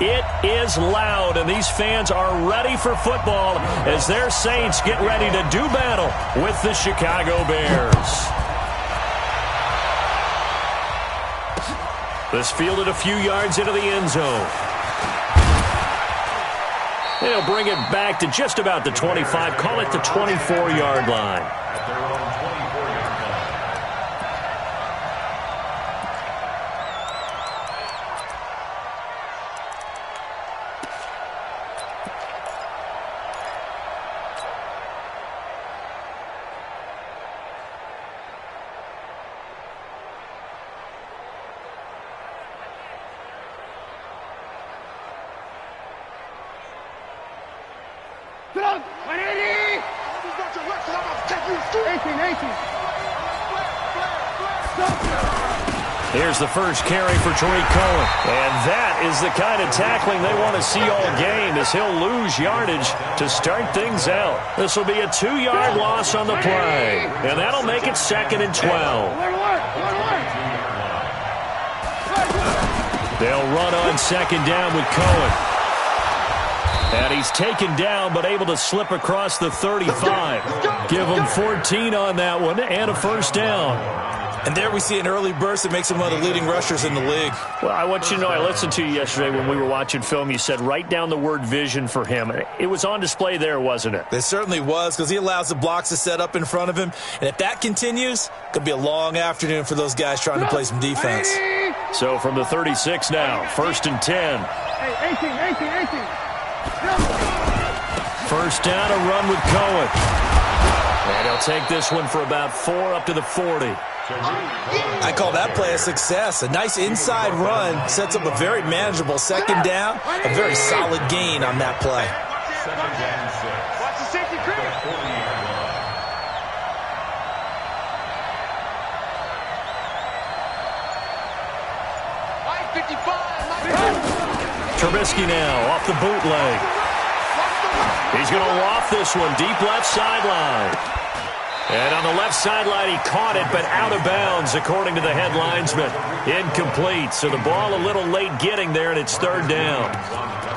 It is loud, and these fans are ready for football as their Saints get ready to do battle with the Chicago Bears. This fielded a few yards into the end zone. They'll bring it back to just about the 25, call it the 24-yard line. Here's the first carry for Tariq Cohen. And that is the kind of tackling they want to see all game, as he'll lose yardage to start things out. This will be a 2-yard loss on the play, and that'll make it 2nd and 12. They'll run on 2nd down with Cohen. And he's taken down but able to slip across the 35. Give him 14 on that one and a first down. And there we see an early burst that makes him one of the leading rushers in the league. Well, I want you to know, I listened to you yesterday when we were watching film. You said write down the word vision for him. It was on display there, wasn't it? It certainly was, because he allows the blocks to set up in front of him. And if that continues, it could be a long afternoon for those guys trying to play some defense. So from the 36 now, 1st and 10. 18. First down, a run with Cohen. And he'll take this one for about 4 up to the 40. I call that play a success. A nice inside run sets up a very manageable 2nd down. A very solid gain on that play. Watch the safety creep. Trubisky now off the bootleg. He's going to loft this one deep left sideline. And on the left sideline, he caught it, but out of bounds, according to the head linesman. Incomplete, so the ball a little late getting there, and it's 3rd down.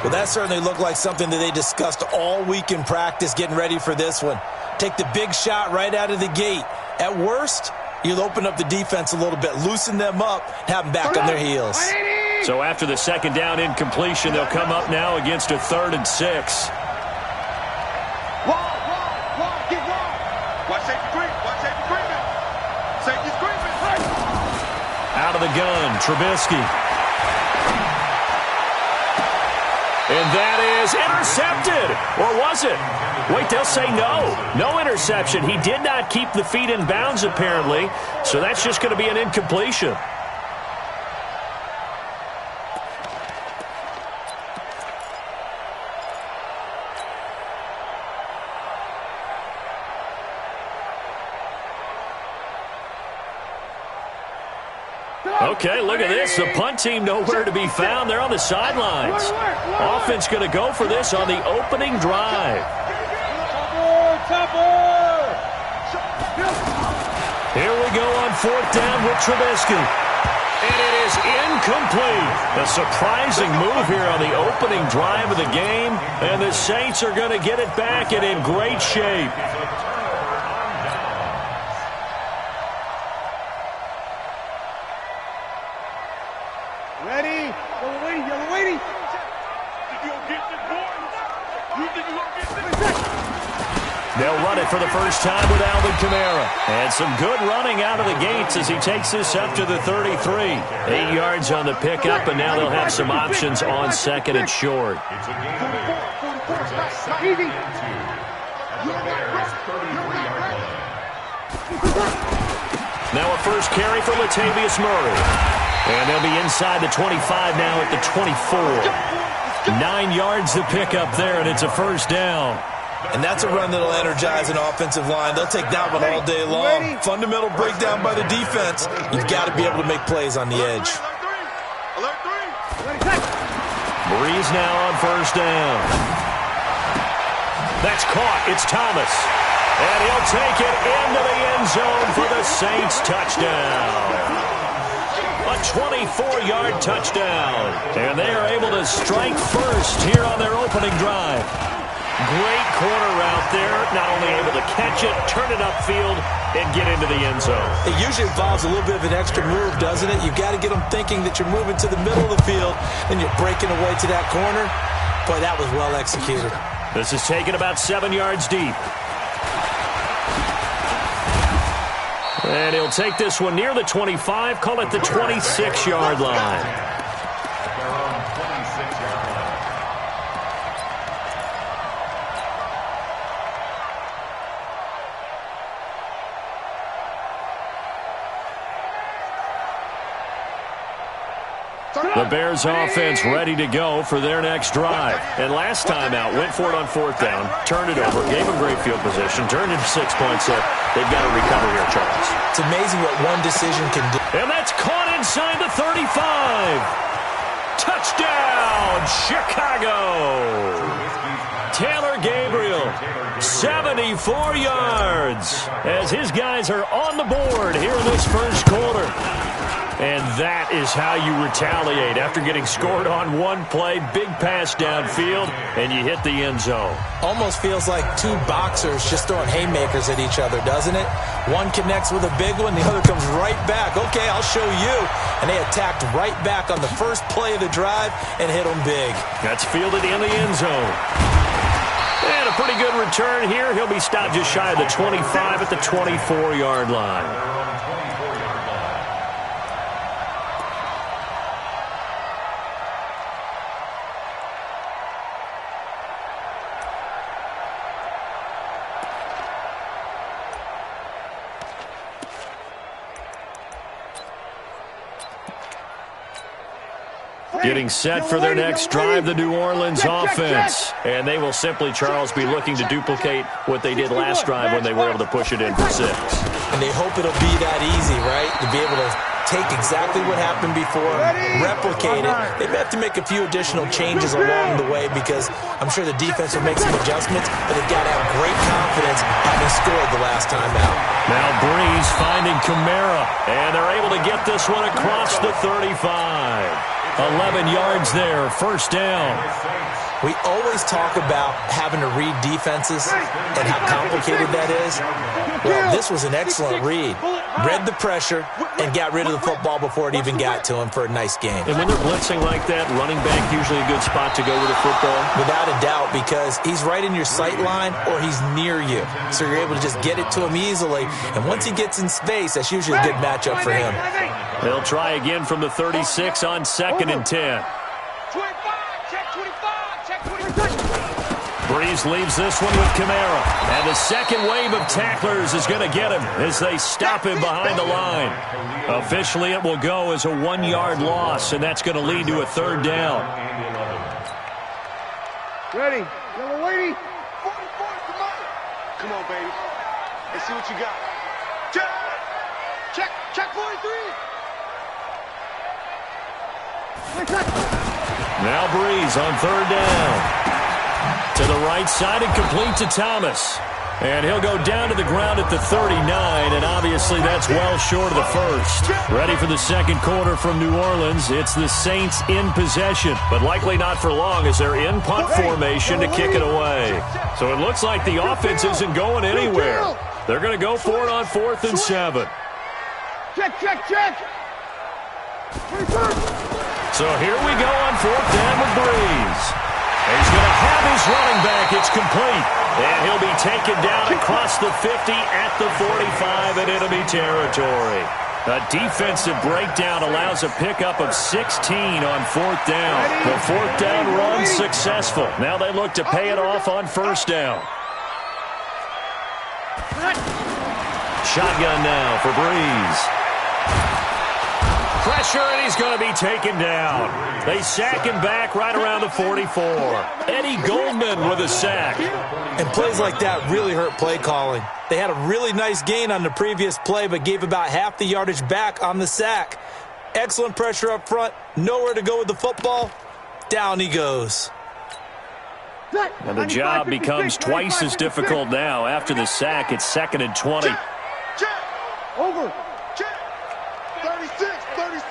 Well, that certainly looked like something that they discussed all week in practice, getting ready for this one. Take the big shot right out of the gate. At worst, you'll open up the defense a little bit, loosen them up, and have them back on their heels. So after the 2nd down incompletion, they'll come up now against a 3rd and 6. Out of the gun, Trubisky. And that is intercepted. Or was it? Wait, they'll say no. No interception. He did not keep the feet in bounds, apparently. So that's just going to be an incompletion. Okay, look at this. The punt team nowhere to be found. They're on the sidelines. Offense going to go for this on the opening drive. Here we go on 4th down with Trubisky. And it is incomplete. A surprising move here on the opening drive of the game. And the Saints are going to get it back and in great shape. They'll run it for the first time with Alvin Kamara. And some good running out of the gates as he takes this up to the 33. 8 yards on the pickup, and now they'll have some options on 2nd and short. Now a first carry for Latavius Murray. And they'll be inside the 25 now at the 24. 9 yards to pick up there, and it's a first down. And that's a run that'll energize an offensive line. They'll take that one all day long. Fundamental breakdown by the defense. You've got to be able to make plays on the edge. Breeze now on first down. That's caught. It's Thomas. And he'll take it into the end zone for the Saints touchdown. A 24-yard touchdown. And they are able to strike first here on their opening drive. Great corner route there. Not only able to catch it, turn it upfield, and get into the end zone. It usually involves a little bit of an extra move, doesn't it? You've got to get them thinking that you're moving to the middle of the field, and you're breaking away to that corner. Boy, that was well executed. This is taken about 7 yards deep. And he'll take this one near the 25, call it the 26-yard line. The Bears offense ready to go for their next drive. And last time out, went for it on 4th down, turned it over, gave them great field position, turned into 6 points, so they've got to recover here, Charles. It's amazing what one decision can do. And that's caught inside the 35. Touchdown, Chicago. Taylor Gabriel, 74 yards, as his guys are on the board here in this first quarter. And that is how you retaliate after getting scored on one play, big pass downfield, and you hit the end zone. Almost feels like two boxers just throwing haymakers at each other, doesn't it? One connects with a big one, the other comes right back. Okay, I'll show you. And they attacked right back on the first play of the drive and hit them big. That's fielded in the end zone. And a pretty good return here. He'll be stopped just shy of the 25 at the 24-yard line. Getting set for their next drive, the New Orleans offense. And they will simply, Charles, be looking to duplicate what they did last drive when they were able to push it in for 6. And they hope it'll be that easy, right? To be able to take exactly what happened before, replicate it. They may have to make a few additional changes along the way because I'm sure the defense will make some adjustments, but they've got to have great confidence having scored the last time out. Now Breeze finding Kamara, and they're able to get this one across the 35. 11 yards there, first down. We always talk about having to read defenses and how complicated that is. Well, this was an excellent read. Read the pressure and got rid of the football before it even got to him for a nice game. And when they're blitzing like that, running back usually a good spot to go with the football? Without a doubt, because he's right in your sight line or he's near you. So you're able to just get it to him easily. And once he gets in space, that's usually a good matchup for him. They'll try again from the 36 on 2nd and 10. Breeze leaves this one with Kamara. And the second wave of tacklers is going to get him as they stop him behind the line. Officially, it will go as a 1-yard loss, and that's going to lead to a 3rd down. Ready. Yellow lady. 44, come on. Come on, baby. Let's see what you got. Check 43. Now Breeze on 3rd down. To the right side and complete to Thomas. And he'll go down to the ground at the 39, and obviously that's well short of the first. Ready for the second quarter from New Orleans. It's the Saints in possession, but likely not for long as they're in punt formation to kick it away. So it looks like the offense isn't going anywhere. They're going to go for it on 4th and 7. Check. So here we go on 4th down with Breeze. He's going to have his running back. It's complete. And he'll be taken down across the 50 at the 45 in enemy territory. A defensive breakdown allows a pickup of 16 on 4th down. The 4th down run successful. Now they look to pay it off on 1st down. Shotgun now for Breeze. Pressure, and he's going to be taken down. They sack him back right around the 44. Eddie Goldman with a sack. And plays like that really hurt play calling. They had a really nice gain on the previous play, but gave about half the yardage back on the sack. Excellent pressure up front. Nowhere to go with the football. Down he goes. And the job becomes twice as difficult now. After the sack, it's 2nd and 20. Over. 36.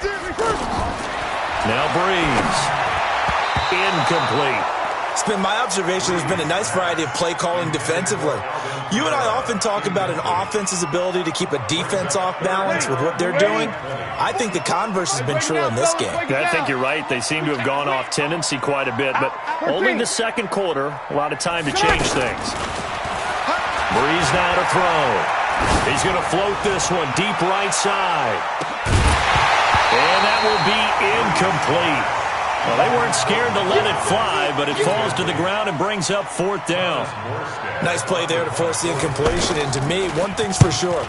Now Breeze. Incomplete. It's been my observation there's been a nice variety of play calling defensively. You and I often talk about an offense's ability to keep a defense off balance with what they're doing. I think the converse has been true in this game. I think you're right. They seem to have gone off tendency quite a bit, but only the second quarter. A lot of time to change things. Breeze now to throw. He's going to float this one deep right side. And that will be incomplete. Well, they weren't scared to let it fly, but it falls to the ground and brings up 4th down. Nice play there to force the incompletion. And to me, one thing's for sure.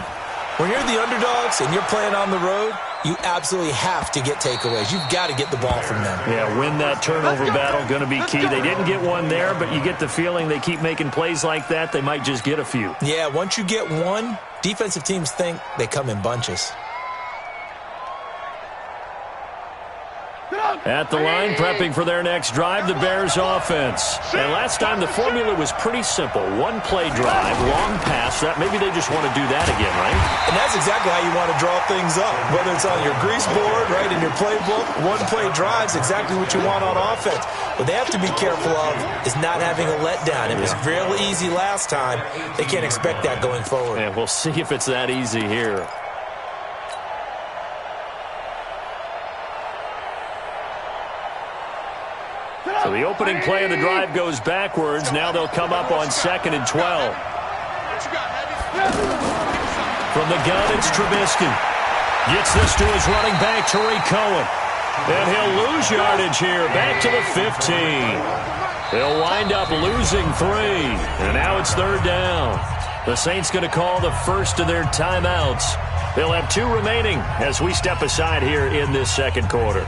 When you're the underdogs and you're playing on the road, you absolutely have to get takeaways. You've got to get the ball from them. Yeah, win that turnover battle, going to be key. They didn't get one there, but you get the feeling they keep making plays like that, they might just get a few. Yeah, once you get one, defensive teams think they come in bunches. At the line, prepping for their next drive, the Bears offense. And last time, the formula was pretty simple. One play drive, long pass. That maybe they just want to do that again, right? And that's exactly how you want to draw things up. Whether it's on your grease board, right, in your playbook, one play drive is exactly what you want on offense. What they have to be careful of is not having a letdown. It was real easy last time. They can't expect that going forward. And we'll see if it's that easy here. So the opening play of the drive goes backwards. Now they'll come up on 2nd and 12. From the gun, it's Trubisky. Gets this to his running back, Tariq Cohen. And he'll lose yardage here, back to the 15. They'll wind up losing 3. And now it's 3rd down. The Saints going to call the first of their timeouts. They'll have 2 remaining as we step aside here in this second quarter.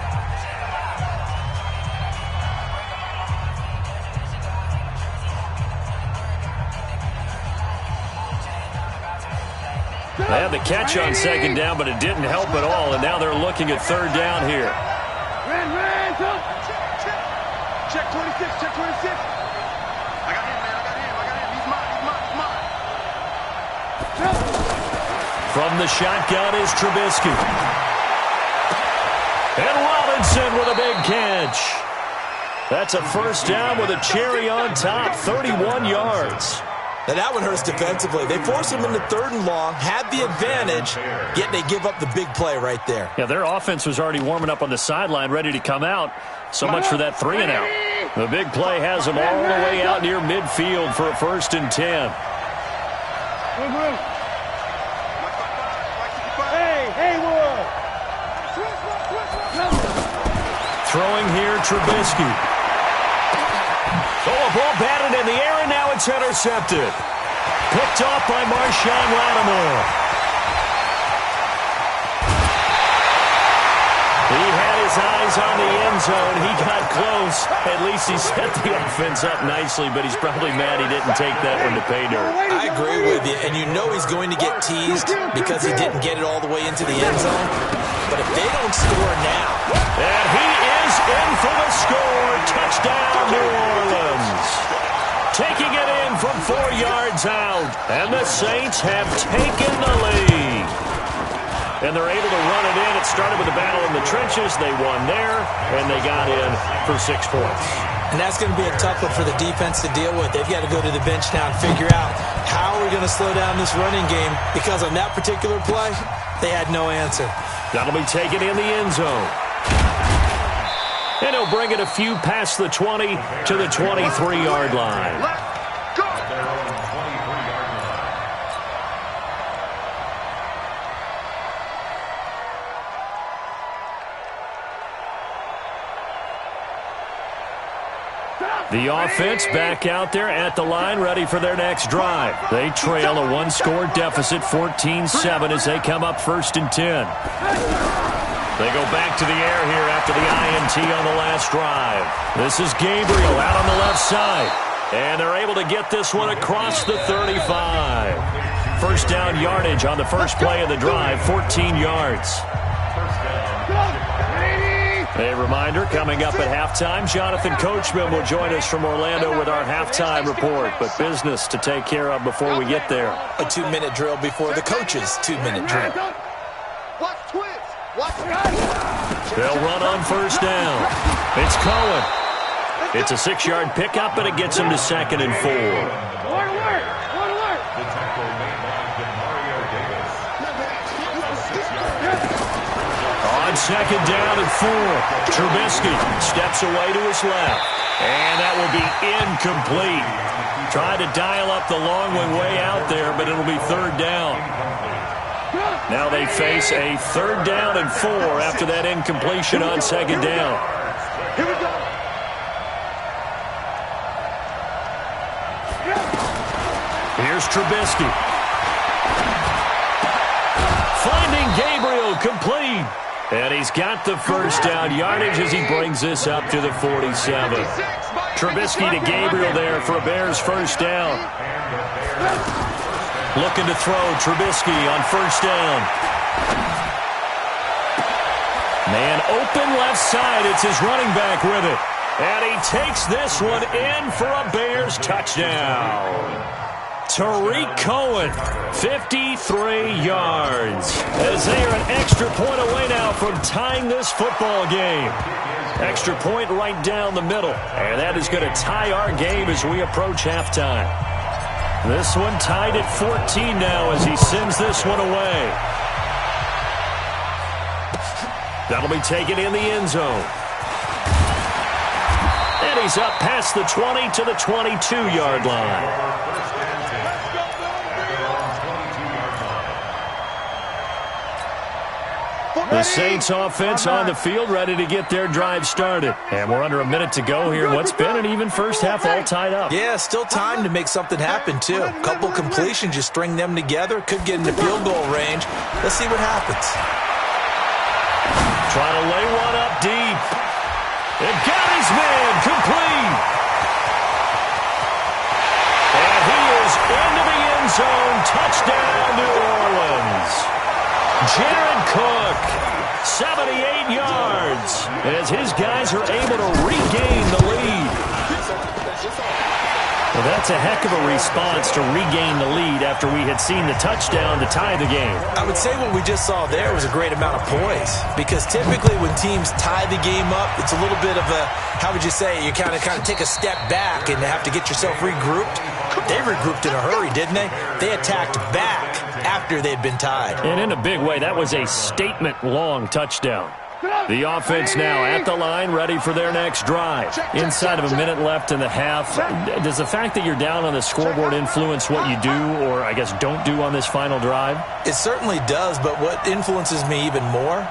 They had the catch on 2nd down, but it didn't help at all, and now they're looking at 3rd down here. Check 26, check 26. I got him, man, I got him. He's mine. From the shotgun is Trubisky. And Robinson with a big catch. That's a 1st down with a cherry on top, 31 yards. Now that one hurts defensively. They force him into 3rd and long, had the advantage, yet they give up the big play right there. Yeah, their offense was already warming up on the sideline, ready to come out. So much for that 3-and-out. The big play has them all the way out near midfield for a 1st and 10. Throwing here, Trubisky. Oh, a ball batted in the air, and now it's intercepted. Picked off by Marshawn Lattimore. He had his eyes on the end zone. He got close. At least he set the offense up nicely, but he's probably mad he didn't take that one to pay dirt. I agree with you, and you know he's going to get teased because he didn't get it all the way into the end zone. But if they don't score now... And he is in for the score. Touchdown, New Orleans. Taking it in from 4 yards out. And the Saints have taken the lead. And they're able to run it in. It started with a battle in the trenches. They won there, and they got in for 6 points. And that's going to be a tough one for the defense to deal with. They've got to go to the bench now and figure out how are we going to slow down this running game, because on that particular play, they had no answer. That'll be taken in the end zone. And he'll bring it a few past the 20 to the 23-yard line. Let's go! The offense back out there at the line, ready for their next drive. They trail a 1-score deficit, 14-7, as they come up 1st and 10. They go back to the air here after the INT on the last drive. This is Gabriel out on the left side. And they're able to get this one across the 35. 1st down yardage on the first play of the drive, 14 yards. A reminder, coming up at halftime, Jonathan Coachman will join us from Orlando with our halftime report. But business to take care of before we get there. A 2-minute drill before the coach's 2-minute drill. Watch twist. Watch. They'll run on first down. It's Cohen. It's a 6-yard pickup, and it gets him to 2nd and 4. On 2nd down and 4, Trubisky steps away to his left, and that will be incomplete. Tried to dial up the long way out there, but it'll be 3rd down. Now they face a 3rd down and 4 after that incompletion on 2nd down. Here we go. Here's Trubisky. Finding Gabriel, complete. And he's got the first down yardage as he brings this up to the 47. Trubisky to Gabriel there for a Bears first down. Looking to throw, Trubisky on first down. Man open left side. It's his running back with it. And he takes this one in for a Bears touchdown. Tariq Cohen, 53 yards. As they are an extra point away now from tying this football game. Extra point right down the middle. And that is going to tie our game as we approach halftime. This one tied at 14 now as he sends this one away. That'll be taken in the end zone. And he's up past the 20 to the 22-yard line. The Saints offense on the field, ready to get their drive started. And we're under a minute to go here. What's been an even first half all tied up. Yeah, still time to make something happen, too. A couple completions, you string them together. Could get into field goal range. Let's see what happens. Trying to lay one up deep. And got his man, complete. And he is into the end zone. Touchdown, New Orleans. Jared Cook, 78 yards, as his guys are able to regain the lead. Well, that's a heck of a response to regain the lead after we had seen the touchdown to tie the game. I would say what we just saw there was a great amount of poise, because typically when teams tie the game up, it's a little bit of a, how would you say, you kind of take a step back and have to get yourself regrouped. They regrouped in a hurry, didn't they? They attacked back after they'd been tied. And in a big way, that was a statement-long touchdown. The offense now at the line, ready for their next drive. Inside of a minute left in the half, does the fact that you're down on the scoreboard influence what you do, or I guess don't do on this final drive? It certainly does, but what influences me even more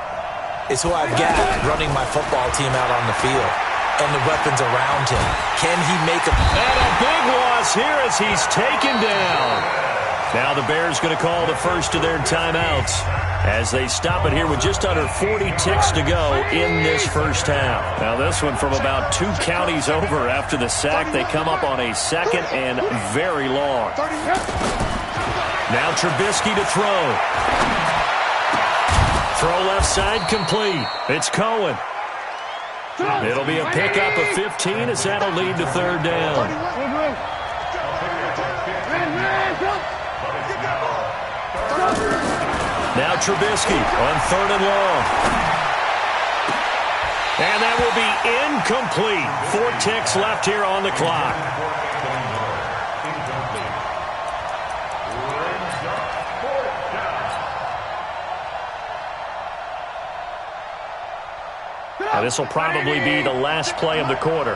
is who I've got running my football team out on the field and the weapons around him. Can he make a... And a big loss here as he's taken down. Now the Bears going to call the first of their timeouts as they stop it here with just under 40 ticks to go in this first half. Now this one from about 2 counties over after the sack. They come up on a 2nd and very long. Now Trubisky to throw. Throw left side complete. It's Cohen. It'll be a pickup of 15 as that'll lead to 3rd down. Now Trubisky on 3rd and long. And that will be incomplete. 4 ticks left here on the clock. Now this will probably be the last play of the quarter.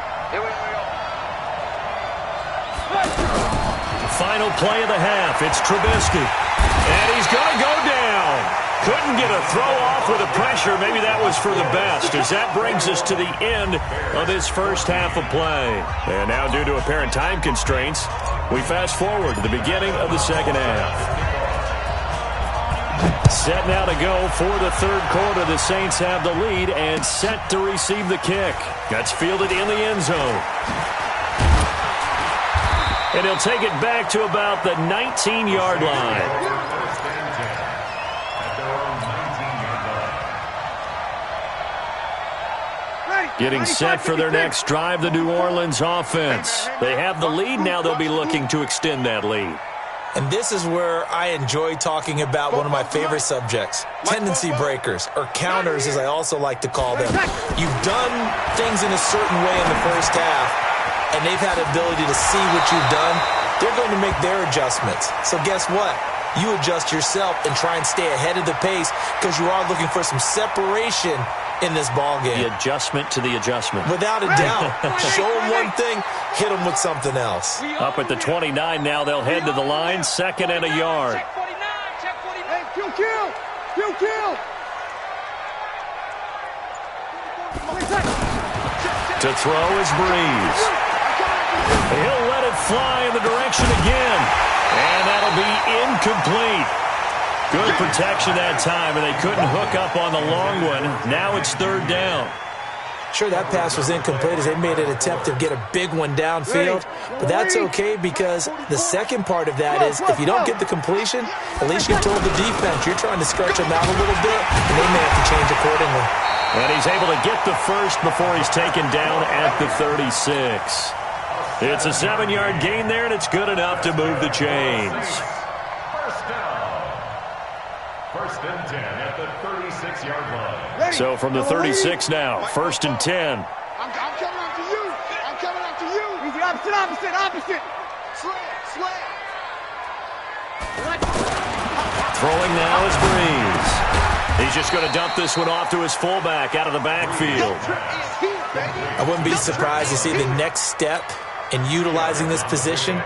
Final play of the half. It's Trubisky. And he's going to go down. Couldn't get a throw off with the pressure. Maybe that was for the best, as that brings us to the end of this first half of play. And now, due to apparent time constraints, we fast forward to the beginning of the second half. Set now to go for the 3rd quarter. The Saints have the lead and set to receive the kick. That's fielded in the end zone. And he'll take it back to about the 19-yard line. Getting set for their next drive, the New Orleans offense. They have the lead now. They'll be looking to extend that lead. And this is where I enjoy talking about one of my favorite subjects, tendency breakers, or counters as I also like to call them. You've done things in a certain way in the first half, and they've had the ability to see what you've done. They're going to make their adjustments. So guess what? You adjust yourself and try and stay ahead of the pace because you are looking for some separation in this ball game. The adjustment to the adjustment. Without a doubt. Show them one thing, hit them with something else. Up at the 29 now, they'll head to the line, 2nd and a yard. Check 49, check 49. Hey, kill. To throw is Breeze. He'll let it fly in the direction again. And that'll be incomplete. Good protection that time, and they couldn't hook up on the long one. Now it's 3rd down. Sure, that pass was incomplete as they made an attempt to get a big one downfield, but that's okay because the second part of that is if you don't get the completion, at least you told the defense you're trying to stretch them out a little bit, and they may have to change accordingly. And he's able to get the first before he's taken down at the 36. It's a 7-yard gain there, and it's good enough to move the chains. First and 10 at the 36-yard line. So from the 36 now, 1st and 10. I'm coming after you. Easy, opposite. Slant. Throwing now is Breeze. He's just going to dump this one off to his fullback out of the backfield. I wouldn't be surprised to see the next step in utilizing this position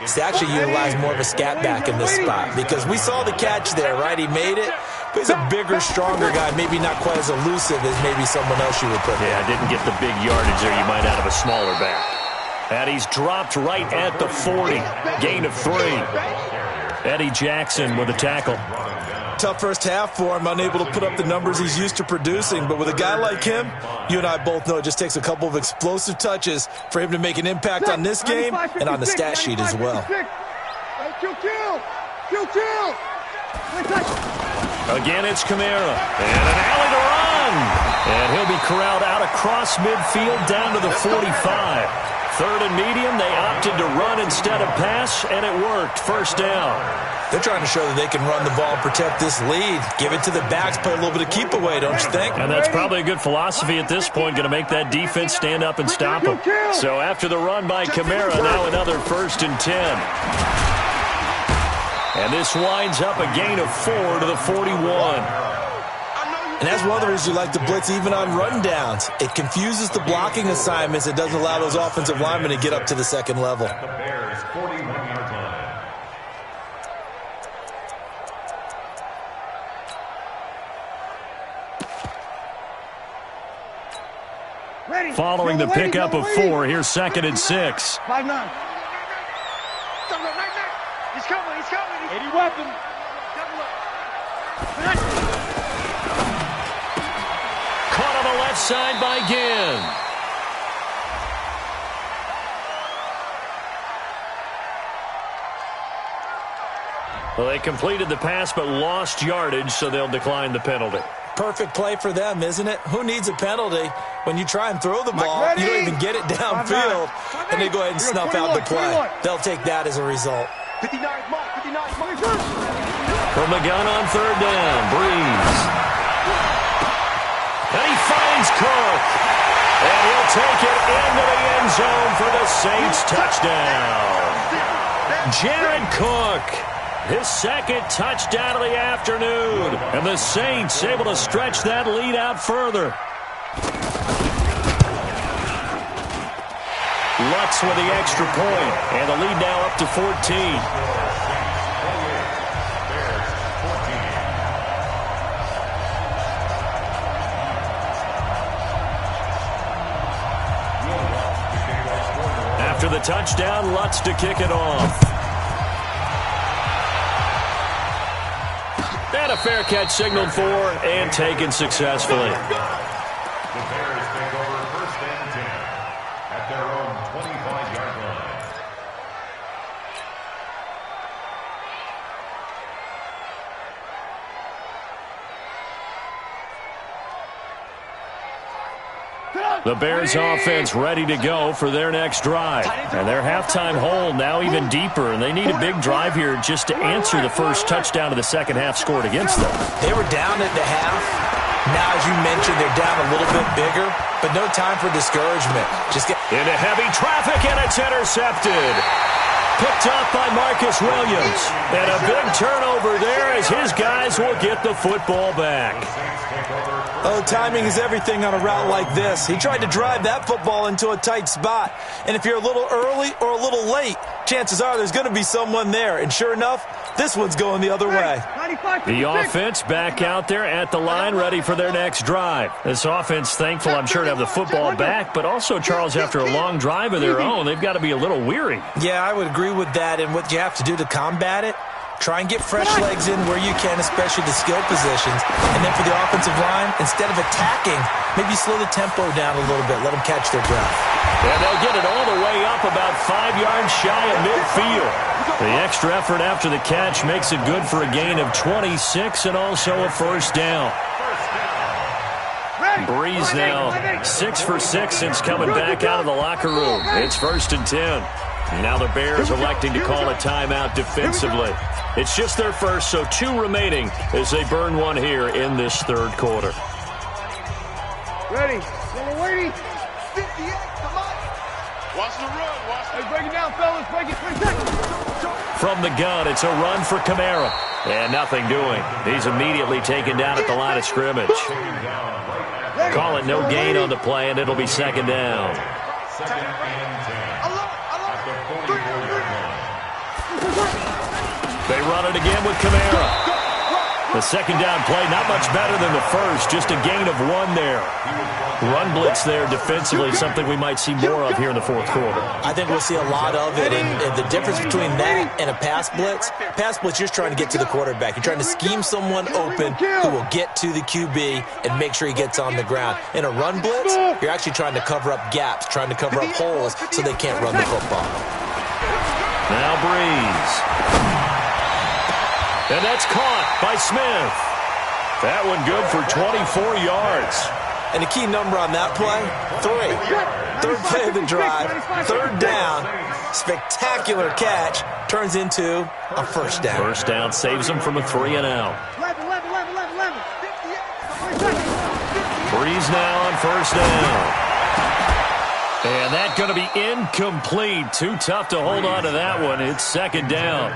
is to actually utilize more of a scat back in this spot because we saw the catch there, right? He made it, but he's a bigger, stronger guy, maybe not quite as elusive as maybe someone else you would put there. Yeah, didn't get the big yardage there you might out of a smaller back. And he's dropped right at the 40. Gain of 3. Eddie Jackson with a tackle. Tough first half for him, unable to put up the numbers he's used to producing. But with a guy like him, you and I both know it just takes a couple of explosive touches for him to make an impact on this game and on the stat sheet as well. Kill. Again, it's Kamara. And an alley to run. And he'll be corralled out across midfield down to the 45. 3rd and medium, they opted to run instead of pass, and it worked. 1st down. They're trying to show that they can run the ball and protect this lead. Give it to the backs, play a little bit of keep away, don't you think? And that's probably a good philosophy at this point, going to make that defense stand up and stop them. So after the run by Kamara, now another 1st and 10. And this winds up a gain of 4 to the 41. And that's one of the reasons you like to blitz even on rundowns. It confuses the blocking assignments. It doesn't allow those offensive linemen to get up to the second level. The Bears' 41-yard line. Following the pickup of 4, here's 2nd and 6. 5-9. He's coming. 80 weapon. Caught on the left side by Ginn. Well, they completed the pass but lost yardage, so they'll decline the penalty. Perfect play for them, isn't it? Who needs a penalty when you try and throw the ball, you don't even get it downfield, and they go ahead and snuff out the play. They'll take that as a result. 59, From the gun on 3rd down, Breeze. And he finds Cook. And he'll take it into the end zone for the Saints touchdown. Jared Cook, his 2nd touchdown of the afternoon. And the Saints able to stretch that lead out further. Lutz with the extra point, and the lead now up to 14. After the touchdown, Lutz to kick it off. And a fair catch signaled for and taken successfully. The Bears take over 1st and 10 at their own 25-yard line. Get up! The Bears offense ready to go for their next drive. And their halftime hole now even deeper, and they need a big drive here just to answer the first touchdown of the second half scored against them. They were down at the half. Now, as you mentioned, they're down a little bit bigger, but no time for discouragement. Just get into heavy traffic, and it's intercepted. Picked up by Marcus Williams. And a big turnover there as his guys will get the football back. Oh, timing is everything on a route like this. He tried to drive that football into a tight spot. And if you're a little early or a little late, chances are there's going to be someone there. And sure enough, this one's going the other way. The offense back out there at the line ready for their next drive. This offense thankful, I'm sure, to have the football back, but also, Charles, after a long drive of their own, they've got to be a little weary. Yeah, I would agree with that. And what you have to do to combat it, try and get fresh legs in where you can, especially the skill positions. And then for the offensive line, instead of attacking, maybe slow the tempo down a little bit. Let them catch their breath. And they'll get it all the way up about 5 yards shy of midfield. The extra effort after the catch makes it good for a gain of 26 and also a first down. Breeze now 6 for 6 since coming back out of the locker room. It's 1st and 10. Now the Bears electing to call a timeout defensively. It's just their first, so 2 remaining as they burn one here in this third quarter. Ready. Little Wady. 58. Come on. Watch the run. Watch the... Hey, break it down, fellas. Break it. From the gun, it's a run for Kamara. And nothing doing. He's immediately taken down at the line of scrimmage. Call it no gain on the play, and it'll be 2nd down. They run it again with Kamara. The 2nd down play, not much better than the first, just a gain of 1 there. Run blitz there defensively, something we might see more of here in the 4th quarter. I think we'll see a lot of it, and the difference between that and a pass blitz, you're just trying to get to the quarterback. You're trying to scheme someone open who will get to the QB and make sure he gets on the ground. In a run blitz, you're actually trying to cover up gaps, trying to cover up holes so they can't run the football. Now Breeze. And that's caught by Smith. That one good for 24 yards. And the key number on that play, 3. 3rd play of the drive, 3rd down, spectacular catch, turns into a first down. First down saves them from a 3 and out. 11. Breeze now on 1st down. And that's going to be incomplete. Too tough to hold on to that one. It's 2nd down.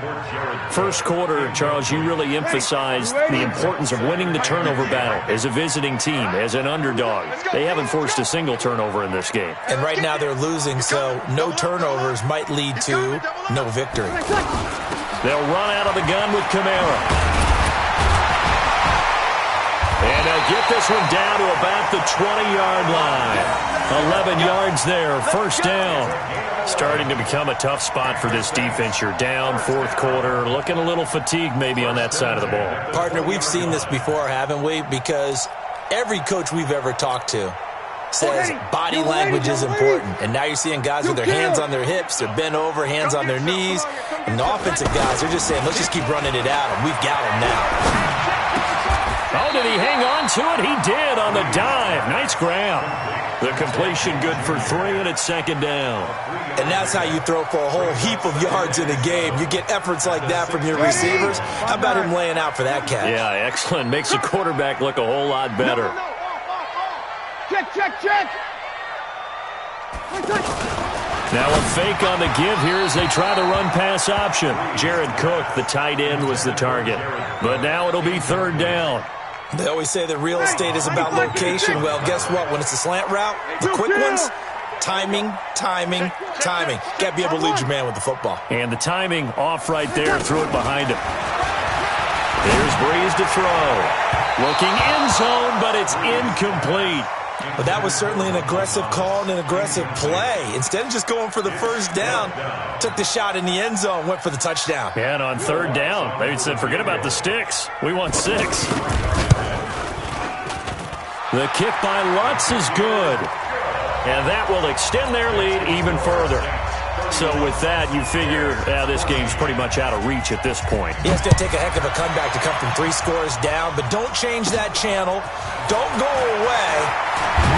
First quarter, Charles, you really emphasized the importance of winning the turnover battle as a visiting team, as an underdog. They haven't forced a single turnover in this game. And right now they're losing, so no turnovers might lead to no victory. They'll run out of the gun with Kamara. And they'll get this one down to about the 20-yard line. 11 yards there, first down. Starting to become a tough spot for this defense. You're down 4th quarter, looking a little fatigued maybe on that side of the ball. Partner, we've seen this before, haven't we? Because every coach we've ever talked to says body language is important. And now you're seeing guys with their hands on their hips, they're bent over, hands on their knees. And the offensive guys, they're just saying, let's just keep running it out, and we've got them now. Oh, did he hang on to it? He did on the dive. Nice grab. The completion good for 3, and it's 2nd down. And that's how you throw for a whole heap of yards in a game. You get efforts like that from your receivers. How about him laying out for that catch? Yeah, excellent. Makes the quarterback look a whole lot better. Check. Now a fake on the give here as they try the run-pass option. Jared Cook, the tight end, was the target. But now it'll be 3rd down. They always say that real estate is about location. Well, guess what? When it's a slant route, the quick ones, timing. Got to be able to lead your man with the football. And the timing off right there. Threw it behind him. Here's Breeze to throw. Looking end zone, but it's incomplete. But that was certainly an aggressive call and an aggressive play. Instead of just going for the first down, took the shot in the end zone, went for the touchdown. And on 3rd down, they said, forget about the sticks. We want 6. The kick by Lutz is good. And that will extend their lead even further. so with that, you figure this game's pretty much out of reach at this point. Yeah, it's going to take a heck of a comeback to come from 3 scores down, but don't change that channel. Don't go away.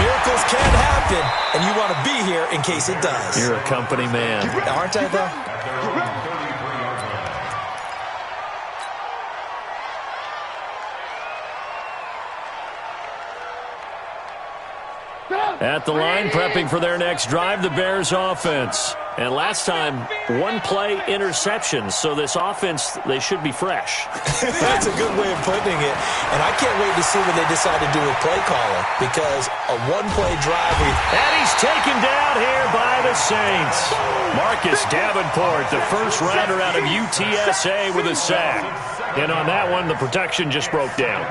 Miracles can happen, and you want to be here in case it does. You're a company man. Aren't I, though? At the line, prepping for their next drive, the Bears offense. And last time, 1-play interceptions. So this offense, they should be fresh. That's a good way of putting it. And I can't wait to see what they decide to do with play calling. Because a 1-play drive. And he's taken down here by the Saints. Marcus Davenport, the first rounder out of UTSA with a sack. And on that one, the protection just broke down.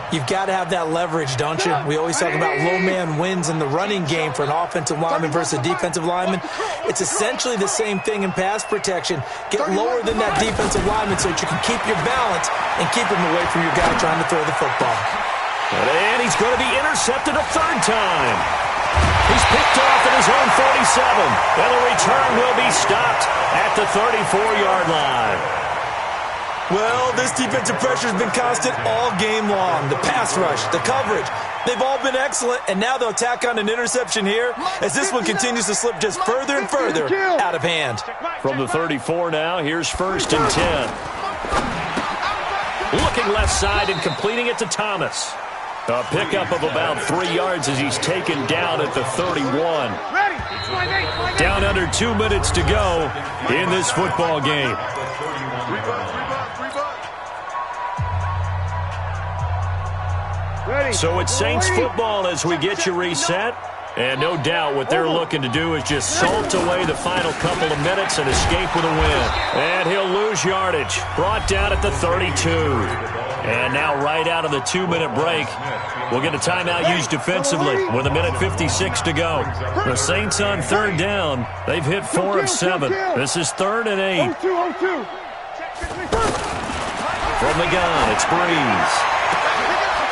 You've got to have that leverage, don't you? We always talk about low man wins in the running game for an offensive lineman versus a defensive lineman. It's essentially the same thing in pass protection. Get lower than that defensive lineman so that you can keep your balance and keep him away from your guy trying to throw the football. And he's going to be intercepted a third time. He's picked off at his own 47. And the return will be stopped at the 34-yard line. Well, this defensive pressure has been constant all game long. The pass rush, the coverage, they've all been excellent, and now they'll tack on an interception here as this one continues to slip just further and further out of hand. From the 34 now, here's 1st and 10. Looking left side and completing it to Thomas. A pickup of about 3 yards as he's taken down at the 31. Down under 2 minutes to go in this football game. So it's Saints football as we get you reset. And no doubt what they're looking to do is just salt away the final couple of minutes and escape with a win. And he'll lose yardage. Brought down at the 32. And now right out of the 2-minute break, we'll get a timeout used defensively with 1:56 to go. The Saints on 3rd down. They've hit 4 of 7. This is 3rd and 8. From the gun, it's Breeze.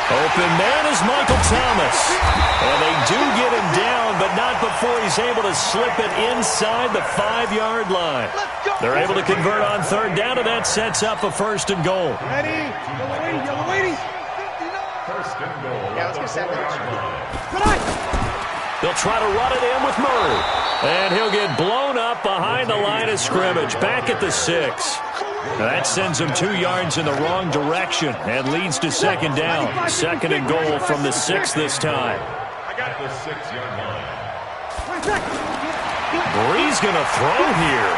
Open man is Michael Thomas. And they do get him down, but not before he's able to slip it inside the 5-yard line. They're able to convert on 3rd down, and that sets up a 1st and goal. Ready? Yellow lady. 1st and goal. Yeah, let's get set. They'll try to run it in with Murray. And he'll get blown up behind the line of scrimmage, back at the 6. That sends him 2 yards in the wrong direction and leads to 2nd down. 2nd and goal from the 6 this time. At the 6-yard line. Breeze going to throw here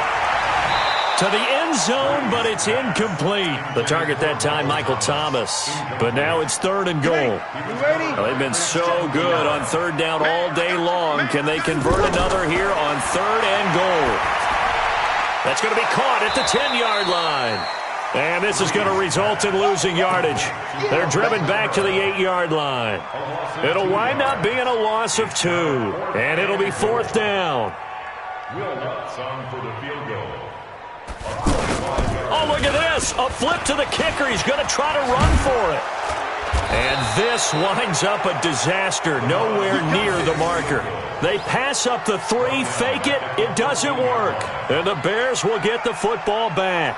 to the end zone, but it's incomplete. The target that time, Michael Thomas. But now it's 3rd and goal. Well, they've been so good on 3rd down all day long. Can they convert another here on 3rd and goal? That's going to be caught at the 10-yard line. And this is going to result in losing yardage. They're driven back to the 8-yard line. It'll wind up being a loss of 2. And it'll be 4th down. Will Lutz on for the field goal. Oh, look at this. A flip to the kicker. He's going to try to run for it. And this winds up a disaster, nowhere near the marker. They pass up the 3, fake it. It doesn't work. And the Bears will get the football back.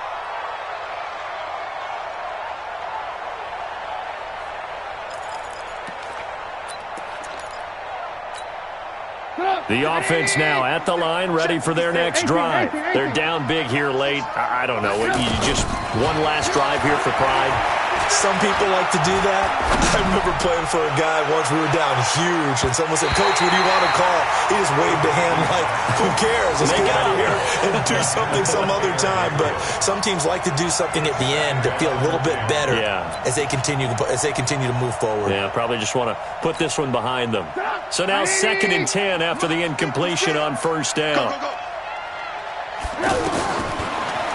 The offense now at the line, ready for their next drive. They're down big here late. I don't know. You just one last drive here for pride. Some people like to do that. I remember playing for a guy once. We were down huge, and someone said, "Coach, what do you want to call?" He just waved a hand like, "Who cares? Let's get out of here and do something some other time." But some teams like to do something at the end to feel a little bit better as they continue to move forward. Yeah, probably just want to put this one behind them. So now 2nd and 10 after the incompletion on 1st down.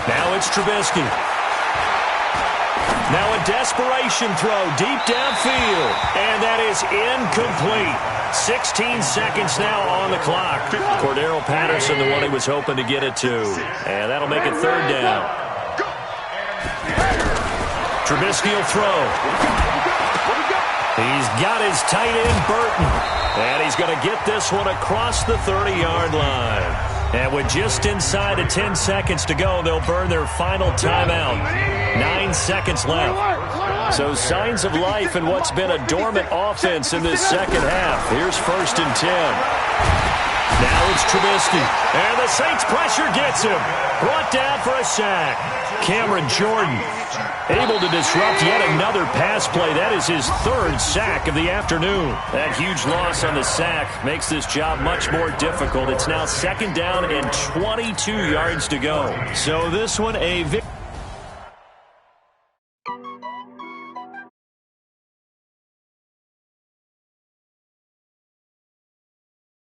Now it's Trubisky. Now a desperation throw deep downfield, and that is incomplete. 16 seconds now on the clock. Cordero Patterson, the one he was hoping to get it to. And that'll make it 3rd down. Trubisky will throw. He's got his tight end, Burton. And he's going to get this one across the 30-yard line. And with just inside of 10 seconds to go, they'll burn their final timeout. 9 seconds left. So signs of life in what's been a dormant offense in this second half. Here's 1st and 10. Now it's Trubisky. And the Saints pressure gets him. Brought down for a sack. Cameron Jordan able to disrupt yet another pass play. That is his 3rd sack of the afternoon. That huge loss on the sack makes this job much more difficult. It's now 2nd down and 22 yards to go. So this one a victory.